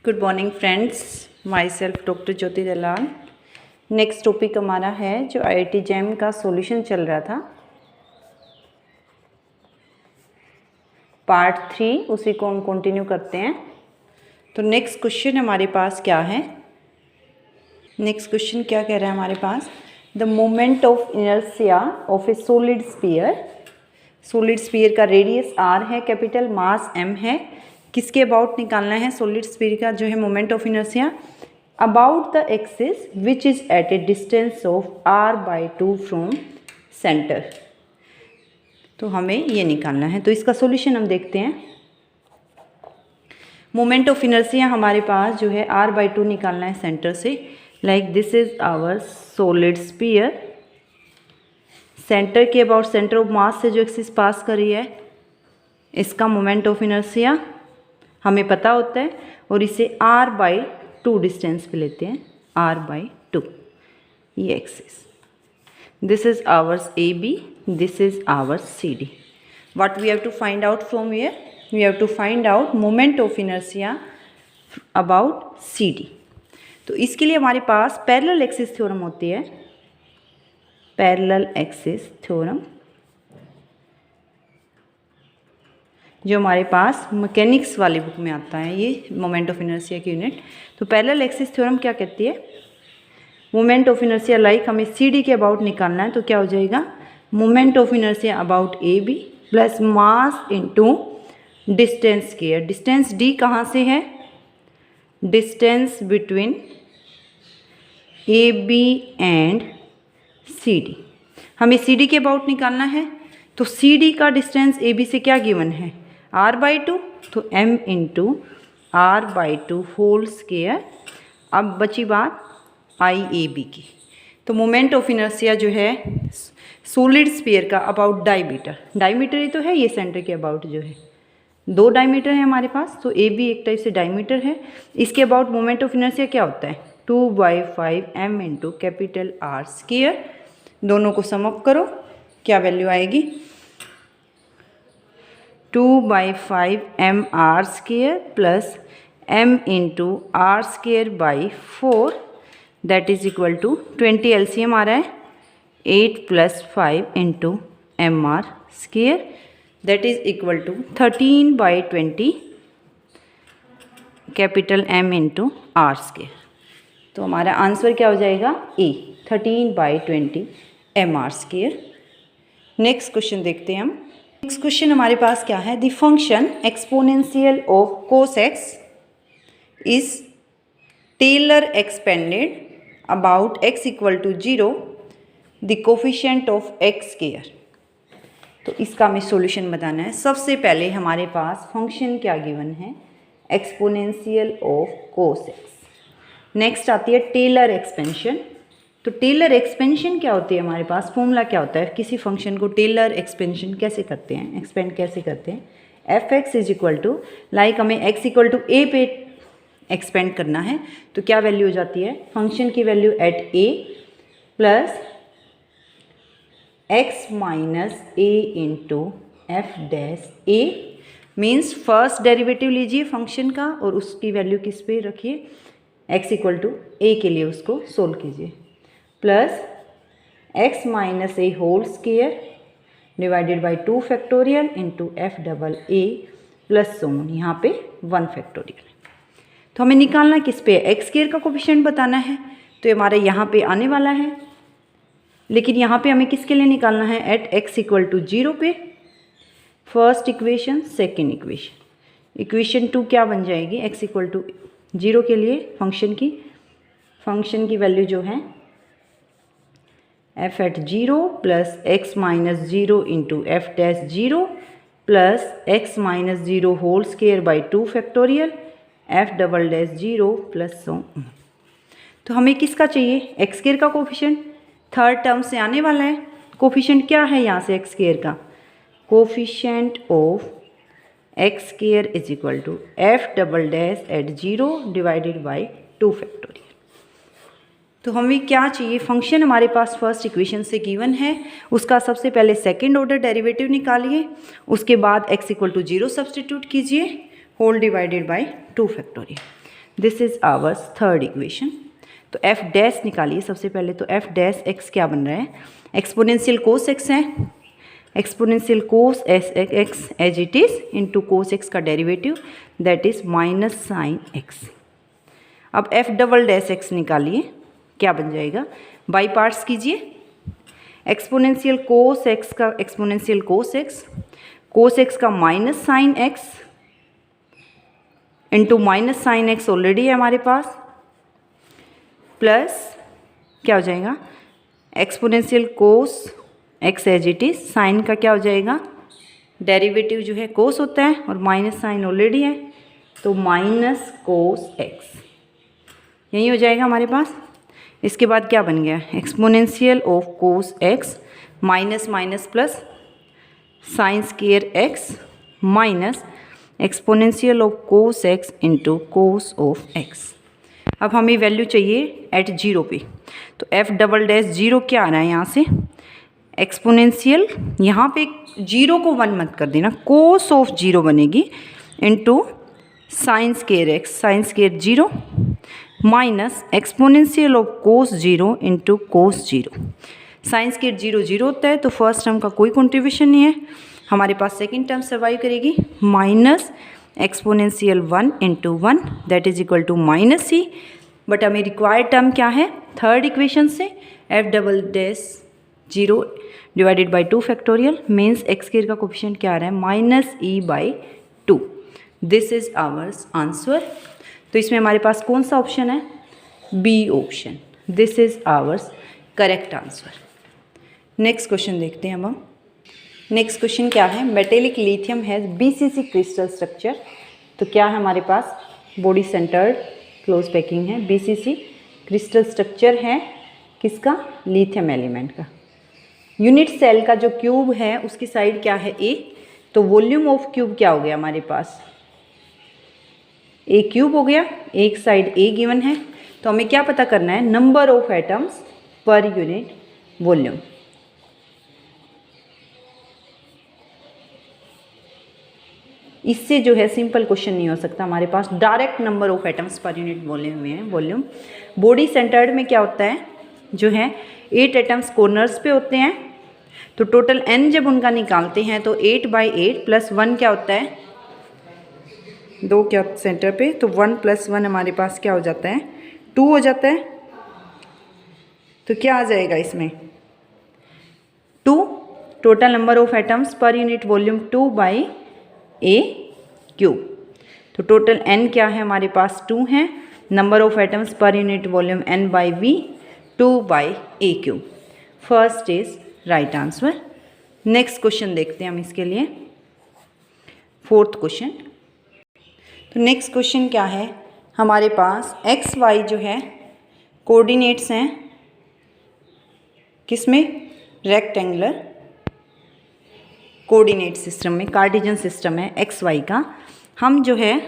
Good morning friends, my self doctor Jyoti Dalal. Next topic हमारा है जो IIT JAM का सॉल्यूशन चल रहा था, पार्ट 3, उसी को हम कंटिन्यू करते हैं। तो नेक्स्ट क्वेश्चन हमारे पास क्या है? नेक्स्ट क्वेश्चन क्या कह रहा है हमारे पास? The moment of inertia of a solid sphere का रेडियस r है, कैपिटल मास m है। किसके अबाउट निकालना है? सॉलिड स्फीयर का जो है moment of inertia about the axis which is at a distance of r/2 from centre. तो हमें ये निकालना है। तो इसका सॉल्यूशन हम देखते हैं। मोमेंट ऑफ इनर्शिया हमारे पास जो है r/2 निकालना है सेंटर से। Like this is our solid sphere. Centre के अबाउट सेंटर ऑफ मास से जो एक्सिस पास कर रही है, इसका मोमेंट ऑफ इनर्शिया हमें पता होता है और इसे r/2 डिस्टेंस पे लेते हैं। r/2 ये axis. This is ours AB, this is ours CD। What we have to find out from here? We have to find out moment of inertia about CD। तो इसके लिए हमारे पास पैरेलल एक्सिस थ्योरम होती है। Parallel axis theorem जो हमारे पास mechanics वाली book में आता है, ये मोमेंट ऑफ इनर्शिया की यूनिट। तो पैरेलल एक्सिस थ्योरम क्या कहती है? मोमेंट ऑफ इनर्शिया लाइक हमें CD के अबाउट निकालना है, तो क्या हो जाएगा? Moment of inertia about AB plus mass into distance square. Distance D कहाँ से है? Distance between AB and CD। हमें CD के अबाउट निकालना है, तो CD का डिस्टेंस AB से क्या गिवन है? r/2, तो m into r/2 whole square. अब बची बात IAB की। तो मोमेंट ऑफ इनर्शिया जो है सॉलिड स्फीयर का अबाउट डायमीटर ही तो है, ये सेंटर के अबाउट जो है 2 डायमीटर है हमारे पास, तो AB एक टाइप से डायमीटर है। इसके अबाउट मोमेंट ऑफ इनर्शिया क्या होता है? 2/5m into capital R square. दोनों को सम अप करो, क्या वैल्यू आएगी? 2/5m r² plus m into r²/4 that is equal to 20 LCM आ रहा है 8 + 5 into mr² that is equal to 13/20 capital M into r²। तो हमारा आंसर क्या हो जाएगा? A 13/20 mr²। नेक्स्ट क्वेश्चन देखते हैं हम। नेक्स्ट क्वेश्चन हमारे पास क्या है? The function exponential of cos x is Taylor expanded about x = 0 the coefficient of x²। तो इसका हमें सॉल्यूशन बताना है। सबसे पहले हमारे पास फंक्शन क्या गिवन है? Exponential of cos x। Next आती है टेलर एक्सपेंशन। तो टेलर एक्सपेंशन क्या होती है? हमारे पास फॉर्मूला क्या होता है? किसी फंक्शन को टेलर एक्सपेंशन कैसे करते हैं, एक्सपेंड कैसे करते हैं? fx is equal to like हमें x = a पे एक्सपेंड करना है, तो क्या वैल्यू हो जाती है? फंक्शन की value at a plus x minus a into f' a means first derivative लीजिए फंक्शन का और उसकी वैल्यू किस पे रखिए? x = a के लिए उसको सोल्व कीजिए, plus x minus a whole square divided by 2 factorial into f AA plus so on यहाँ पे 1 फैक्टोरियल। तो हमें निकालना किस पे है? x² का कोफिशिएंट बताना है, तो हमारे यहाँ पे आने वाला है, लेकिन यहाँ पे हमें किसके लिए निकालना है? एट x = 0 पे। First equation, second equation. Equation 2 क्या बन जाएगी? x = 0 के लिए फंक्शन की वैल्यू जो है f at 0 plus x minus 0 into f' plus x minus 0 whole square by 2 factorial f" 0 plus so. तो हमें किसका चाहिए? x² का कोफिशिएंट थर्ड टर्म से आने वाला है। कोफिशिएंट क्या है यहाँ से x² का? Coefficient of x² is equal to f" at 0 divided by 2 factorial. तो हमें क्या चाहिए? फंक्शन हमारे पास फर्स्ट इक्वेशन से गिवन है, उसका सबसे पहले सेकंड ऑर्डर डेरिवेटिव निकालिए, उसके बाद x = 0 सब्सटीट्यूट कीजिए, whole divided by 2 factorial. This is ours third equation. तो एफ डैश निकालिए सबसे पहले। तो एफ डैश एक्स क्या बन रहा है, एक्सपोनेंशियल कोस एक्स है, exponential cos x as it is into cos x का derivative that is minus sine x. अब एफ डबल डैश एक्स निकालिए, क्या बन जाएगा, बाई पार्ट्स कीजिए। एक्सपोनेंशियल कोस एक्स का एक्सपोनेंशियल कोस एक्स का minus sine x into minus sine x already है हमारे पास, प्लस क्या हो जाएगा, exponential cos x as it is, sine का क्या हो जाएगा, डेरिवेटिव जो है कोस होता है और माइनस साइन ऑलरेडी है तो माइनस कोस एक्स, यही हो जाएगा हमारे पास। इसके बाद क्या बन गया, exponential of cos x minus minus plus sine square x minus exponential of cos x into cos of x. अब हमें वैल्यू चाहिए एट जीरो पे, तो एफ डबल डैश जीरो क्या आ रहा है यहाँ से, एक्सपोनेंशियल, यहाँ पे जीरो को वन मत कर देना, कोस ऑफ जीरो बनेगी into sine square x, sine square zero minus exponential of cos zero into cos zero. Sine square zero zero होता है तो फर्स्ट टर्म का कोई कंट्रीब्यूशन नहीं है, हमारे पास सेकंड टर्म सर्वाइव करेगी, minus exponential one into one that is equal to minus C. But हमें रिक्वायर्ड टर्म क्या है, थर्ड इक्वेशन से F double dash zero divided by two factorial means X square का कोफिशिएंट क्या आ रहा है, minus E by two. This is ours answer. तो इसमें हमारे पास कौन सा ऑप्शन है, B option, this is ours correct answer. Next question देखते हैं अब हम। नेक्स्ट क्वेश्चन क्या है, metallic lithium has BCC crystal structure. तो क्या है हमारे पास, बॉडी सेंटर्ड क्लोज पैकिंग है, बीसीसी क्रिस्टल स्ट्रक्चर है किसका, लिथियम एलिमेंट का। यूनिट सेल का जो क्यूब है उसकी साइड क्या है, ए, तो वॉल्यूम ऑफ क्यूब क्या हो गया हमारे पास, ए क्यूब हो गया, एक साइड ए गिवन है, तो हमें क्या पता करना है, number of atoms per unit volume. इससे जो है सिंपल क्वेश्चन नहीं हो सकता हमारे पास, direct number of atoms per unit volume में है वॉल्यूम। बॉडी सेंटर्ड में क्या होता है, जो है 8 एटम्स कॉर्नर्स पे होते हैं, तो टोटल n जब उनका निकालते हैं तो 8/8 प्लस 1 क्या होता है, 2 क्या सेंटर पे, तो 1 + 1 हमारे पास क्या हो जाता है, 2 हो जाता है। तो क्या आ जाएगा इसमें, 2, total number of atoms per unit volume 2/a³। तो टोटल n क्या है हमारे पास, 2 है, number of atoms per unit volume n/v 2/a³। First is right answer. Next question देखते हैं हम इसके लिए, फोर्थ क्वेश्चन। तो नेक्स्ट क्वेश्चन क्या है हमारे पास, एक्स वाई जो है कोऑर्डिनेट्स हैं किसमें, रेक्टेंगुलर कोऑर्डिनेट सिस्टम में, कार्टेशियन सिस्टम है एक्स वाई का। हम जो है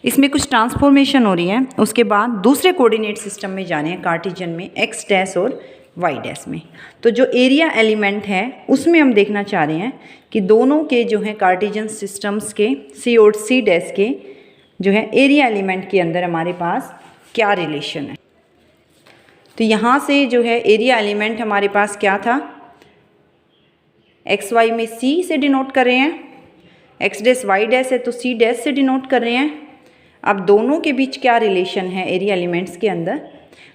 इसमें कुछ ट्रांसफॉर्मेशन हो रही है, उसके बाद दूसरे कोऑर्डिनेट सिस्टम में जाने हैं, कार्टेशियन में एक्स डैश और वाई डैश में। तो जो एरिया एलिमेंट है उसमें हम देखना चाह रहे हैं कि दोनों के जो है कार्टेशियन सिस्टम्स के सी और सी डैश के जो है एरिया एलिमेंट के अंदर हमारे पास क्या रिलेशन है। तो यहाँ से जो है एरिया एलिमेंट हमारे पास क्या था, एक्स वाई में सी से डिनोट कर रहे हैं, एक्स डैश वाई डैश है तो सी डैश से डिनोट कर रहे हैं। अब दोनों के बीच क्या रिलेशन है एरिया एलिमेंट्स के अंदर,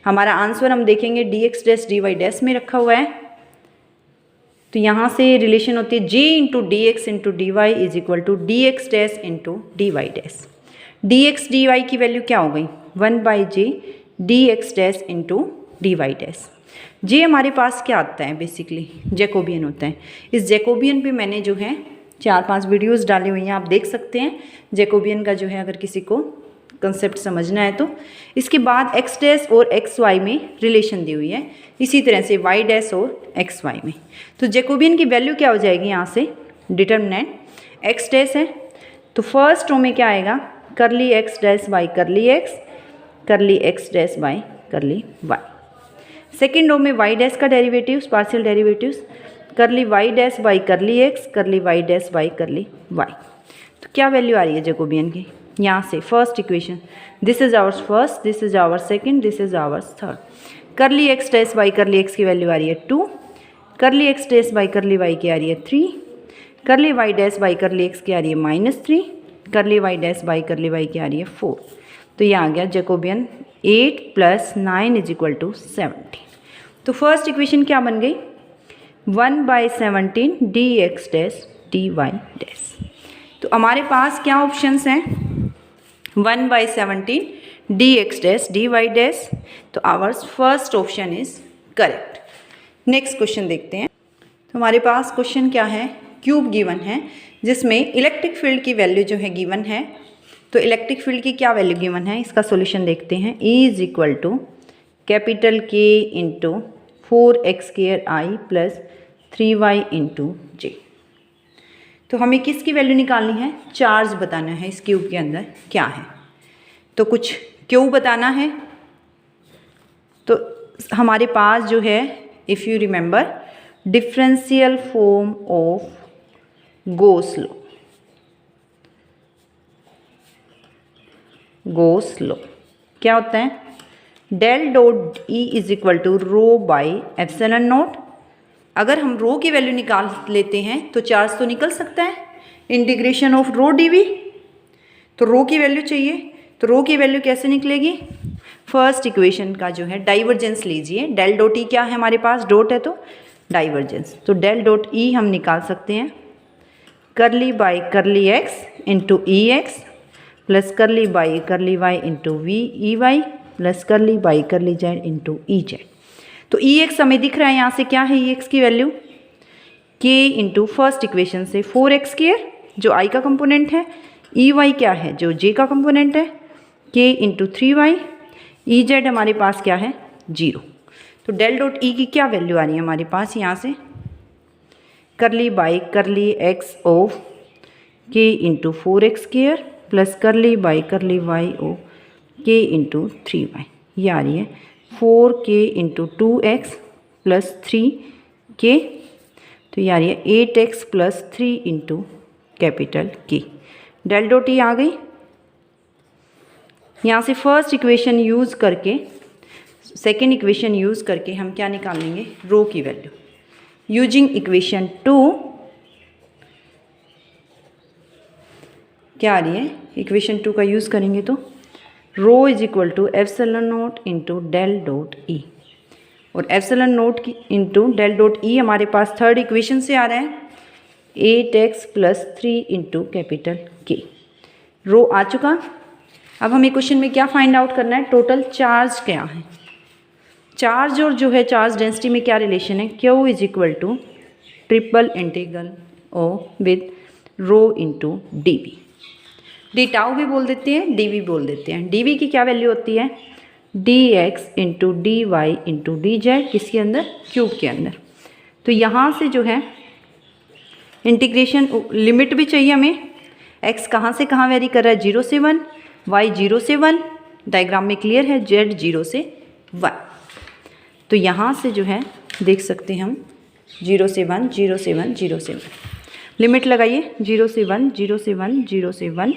हमारा आंसर हम देखेंगे D x dash D Y dash में रखा हुआ है। तो यहाँ से रिलेशन होती है J into d x into d y is equal to d x dash into d Y dash. D x d y की वैल्यू क्या हो गई, 1/j d x dash into d Y dash. J हमारे पास क्या आता है, basically Jacobian होता है। इस जैकोबियन पे मैंने जो है 4-5 वीडियोस डाली हुई हैं, आप देख सकते हैं जैकोबियन का जो है, अगर किसी को कंसेप्ट समझना है तो। इसके बाद एक्स डैश और एक्स वाई में रिलेशन दी हुई है, इसी तरह से वाई डैश और एक्स वाई में। तो जैकोबियन की वैल्यू क्या हो जाएगी यहाँ से, डिटर्मिनेंट एक्स डैश है तो फर्स्ट रो में क्या आएगा, curly x dash by curly x dash by curly y. Second row में वाई डैश का derivatives, partial derivatives, curly y dash by curly x, curly y dash by curly y. तो क्या value आ रही है जैकोबियन की, यहाँ से first equation, this is our first, this is our second, this is our third. Curly x dash by curly x की value आ रही है 2, curly x dash by curly y की आ रही है 3, curly y dash by curly x की आ रही है -3, curly y dash by curly y की आ रही है 4। तो ये आ गया जैकोबियन 8 + 9 = 17। तो फर्स्ट इक्वेशन क्या बन गई, 1/17 dx डैश dy डैश। तो हमारे पास क्या ऑप्शंस हैं, 1/17 dx डैश dy डैश। तो hours first option is correct. Next question देखते हैं। तो हमारे पास क्वेश्चन क्या है, क्यूब गिवन है जिसमें इलेक्ट्रिक फील्ड की वैल्यू जो है गिवन है। तो इलेक्ट्रिक फील्ड की क्या वैल्यू गिवन है, इसका सॉल्यूशन देखते हैं। E = capital K × 4x² + 3y × j। तो हमें किसकी वैल्यू निकालनी है, चार्ज बताना है इस क्यूब के अंदर क्या है। तो कुछ क्यों बताना है, तो हमारे पास जो है, if you remember, differential form of goes law क्या होता है, डेल डॉट E = ρ/ε0। अगर हम रो की वैल्यू निकाल लेते हैं तो चार्ज तो निकल सकता है, इंटीग्रेशन ऑफ रो dV। तो रो की वैल्यू चाहिए, तो रो की वैल्यू कैसे निकलेगी, फर्स्ट इक्वेशन का जो है डाइवर्जेंस लीजिए। डेल डॉट E क्या है हमारे पास, डॉट है तो डाइवर्जेंस। तो डेल डॉट E हम निकाल सकते हैं, करली बाई करली x × EX + करली बाई करली y × VEY + करली बाई करली z × EZ। तो EX हमें दिख रहा है यहाँ से, क्या है EX की वैल्यू, K × फर्स्ट इक्वेशन से 4x² जो I का कंपोनेंट है, EY क्या है जो J का कंपोनेंट है, K × 3y, EZ हमारे पास क्या है 0। तो डेल डॉट E की क्या वैल्यू आ रही है हमारे पास यहाँ से, करली बाई करली x ऑफ K × 4x² + करली बाई करली y ऑफ K × 3y। ये आ रही है 4k × 2x + 3k। तो ये आ रही है 8x + 3 × capital K। Del dot E आ गई। यहाँ से फर्स्ट इक्वेशन यूज़ करके, सेकेंड इक्वेशन यूज़ करके हम क्या निकाल लेंगे, रो की वैल्यू। यूजिंग इक्वेशन 2 क्या आ रही है, इक्वेशन 2 का यूज़ करेंगे तो रो = ε0 × डेल डॉट E। और ε0 × डेल डॉट E हमारे पास थर्ड इक्वेशन से आ रहा है, 8x + 3 × कैपिटल K। रो आ चुका। अब हमें क्वेश्चन में क्या फाइंड आउट करना है, टोटल चार्ज क्या है। चार्ज और जो है चार्ज डेंसिटी में क्या रिलेशन है, Q = triple integral O with rho × dV। D tau भी बोल देते हैं, डी भी बोल देते हैं। डी वी की क्या वैल्यू होती है, dx × dy × dz, किसके अंदर, क्यूब के अंदर। तो यहाँ से जो है इंटीग्रेशन लिमिट भी चाहिए हमें, x कहाँ से कहाँ वेरी कर रहा है, 0 से 1, y 0 से 1, डायग्राम में क्लियर है, z 0 से 1। तो यहाँ से जो है देख सकते हैं हम 0 से 1, 0 से 1, 0 से 1, लिमिट लगाइए 0 से 1, 0 से 1, 0 से 1,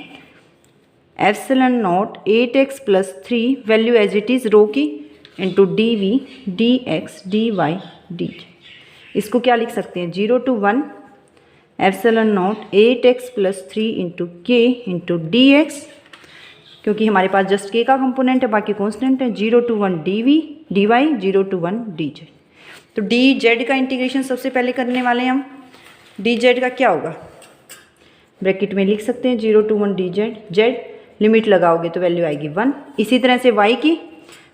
ε0 8x + 3 value as it is row की into dv dx dy dz। इसको क्या लिख सकते हैं, 0 to 1 ε0 8x + 3 × k × dx, क्योंकि हमारे पास जस्ट k का कंपोनेंट है, बाकी कॉन्स्टेंट है, 0 to 1 dv dy 0 to 1 dz। तो dz का इंटीग्रेशन सबसे पहले करने वाले हैं हम। dz का क्या होगा, ब्रैकेट में लिख सकते हैं 0 to 1 dz, z लिमिट लगाओगे तो वैल्यू आएगी 1। इसी तरह से y की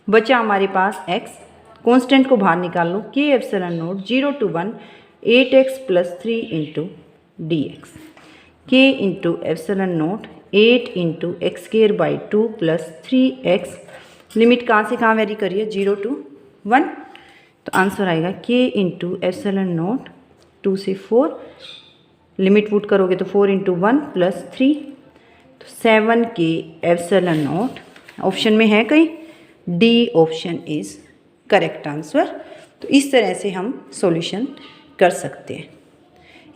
बचा हमारे पास x, कांस्टेंट को बाहर निकाल लो, k ε0 0 to 1 8x + 3 × dx, k × ε0 8 × x² 2 + 3x, limit कहाँ से कहाँ वेरी करिए, 0 to 1। तो आंसर आएगा k × ε0 2 से 4, लिमिट पुट करोगे तो 4 × 1 + 3, तो 7k ε0। ऑप्शन में है कहीं, D option is correct answer. तो इस तरह से हम सॉल्यूशन कर सकते हैं।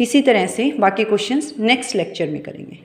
इसी तरह से बाकी क्वेश्चंस नेक्स्ट लेक्चर में करेंगे।